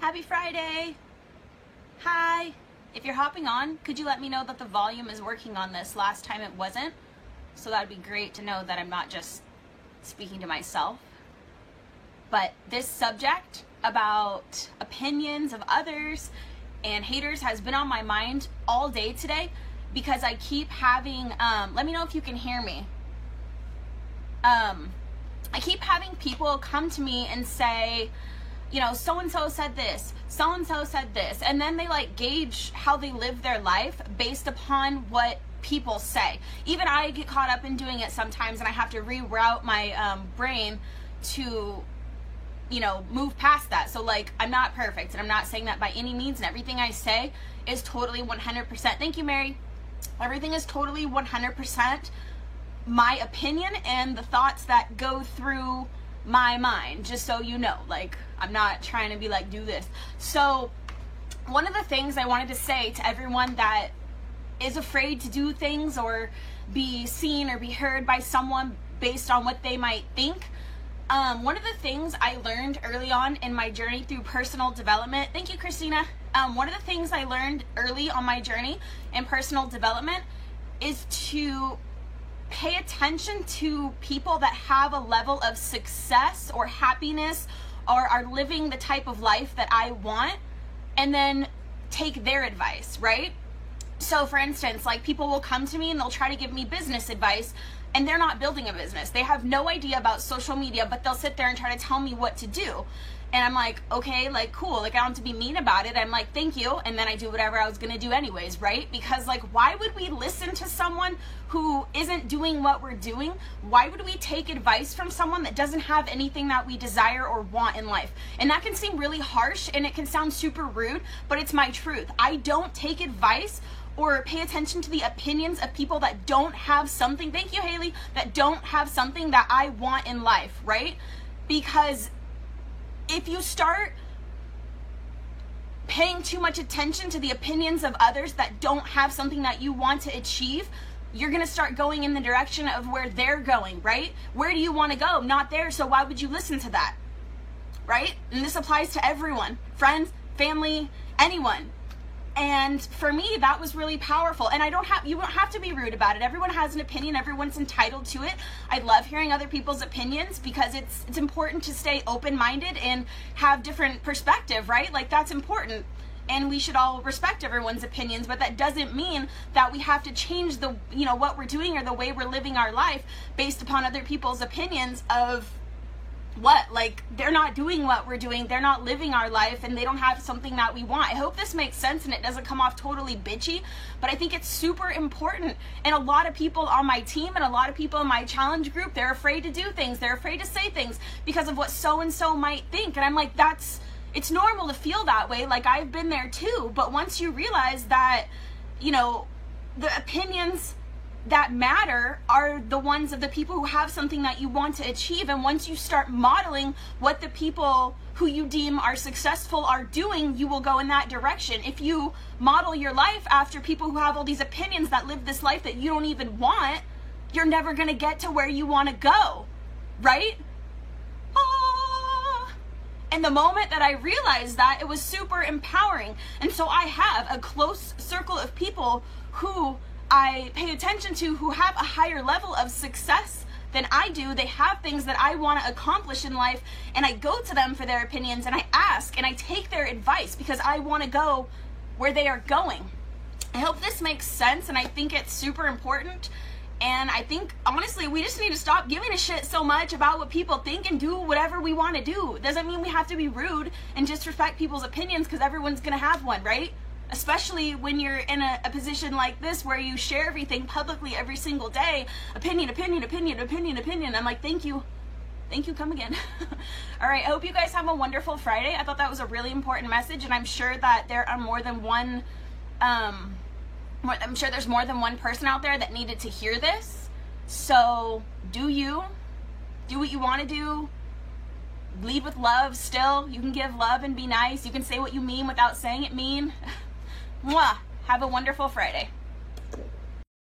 Happy Friday. Hi. If you're hopping on, could you let me know that the volume is working on this? Last time it wasn't. So that'd be great to know that I'm not just speaking to myself. But this subject about opinions of others and haters has been on my mind all day today because I keep having, let me know if you can hear me. I keep having people come to me and say, you know, so-and-so said this, so-and-so said this, and then they like gauge how they live their life based upon what people say. Even I get caught up in doing it sometimes, and I have to reroute my brain to, you know, move past that. So like, I'm not perfect, and I'm not saying that by any means, and everything I say is totally 100%. Thank you, Mary. Everything is totally 100% my opinion and the thoughts that go through my mind, just so you know. Like, I'm not trying to be like, do this. So one of the things I wanted to say to everyone that is afraid to do things or be seen or be heard by someone based on what they might think, one of the things I learned early on in my journey through personal development, thank you, Christina. One of the things I learned early on my journey in personal development is to pay attention to people that have a level of success or happiness or are living the type of life that I want, and then take their advice, right? So for instance, like, people will come to me and they'll try to give me business advice, and they're not building a business. They have no idea about social media, but they'll sit there and try to tell me what to do. And I'm like, okay, like, cool. Like, I don't have to be mean about it. I'm like, thank you. And then I do whatever I was going to do anyways, right? Because, like, why would we listen to someone who isn't doing what we're doing? Why would we take advice from someone that doesn't have anything that we desire or want in life? And that can seem really harsh, and it can sound super rude, but it's my truth. I don't take advice or pay attention to the opinions of people that don't have something, thank you, Haley, that don't have something that I want in life, right? Because if you start paying too much attention to the opinions of others that don't have something that you want to achieve, you're going to start going in the direction of where they're going, right? Where do you want to go? Not there, so why would you listen to that, right? And this applies to everyone, friends, family, anyone. And for me, that was really powerful. And you don't have to be rude about it. Everyone has an opinion. Everyone's entitled to it. I love hearing other people's opinions because it's important to stay open-minded and have different perspective, right? Like, that's important. And we should all respect everyone's opinions, but that doesn't mean that we have to change the, you know, what we're doing or the way we're living our life based upon other people's opinions of what, like, they're not doing what we're doing, they're not living our life, and they don't have something that we want. I hope this makes sense and it doesn't come off totally bitchy, but I think it's super important. And a lot of people on my team and a lot of people in my challenge group, they're afraid to do things, they're afraid to say things because of what so-and-so might think. And I'm like, it's normal to feel that way. Like, I've been there too. But once you realize that, you know, the opinions that matter are the ones of the people who have something that you want to achieve, and once you start modeling what the people who you deem are successful are doing, you will go in that direction. If you model your life after people who have all these opinions that live this life that you don't even want, you're never going to get to where you want to go, right? And the moment that I realized that, it was super empowering. And so I have a close circle of people who I pay attention to who have a higher level of success than I do. They have things that I want to accomplish in life, and I go to them for their opinions, and I ask, and I take their advice because I want to go where they are going. I hope this makes sense, and I think it's super important. And I think, honestly, we just need to stop giving a shit so much about what people think and do whatever we want to do. It doesn't mean we have to be rude and disrespect people's opinions because everyone's going to have one, right? Especially when you're in a position like this where you share everything publicly every single day. Opinion, opinion, opinion, opinion, opinion. I'm like, thank you. Thank you, come again. All right, I hope you guys have a wonderful Friday. I thought that was a really important message, and I'm sure that there are more than one, I'm sure there's more than one person out there that needed to hear this. So do what you want to do. Lead with love still. You can give love and be nice. You can say what you mean without saying it mean. Mwah. Have a wonderful Friday.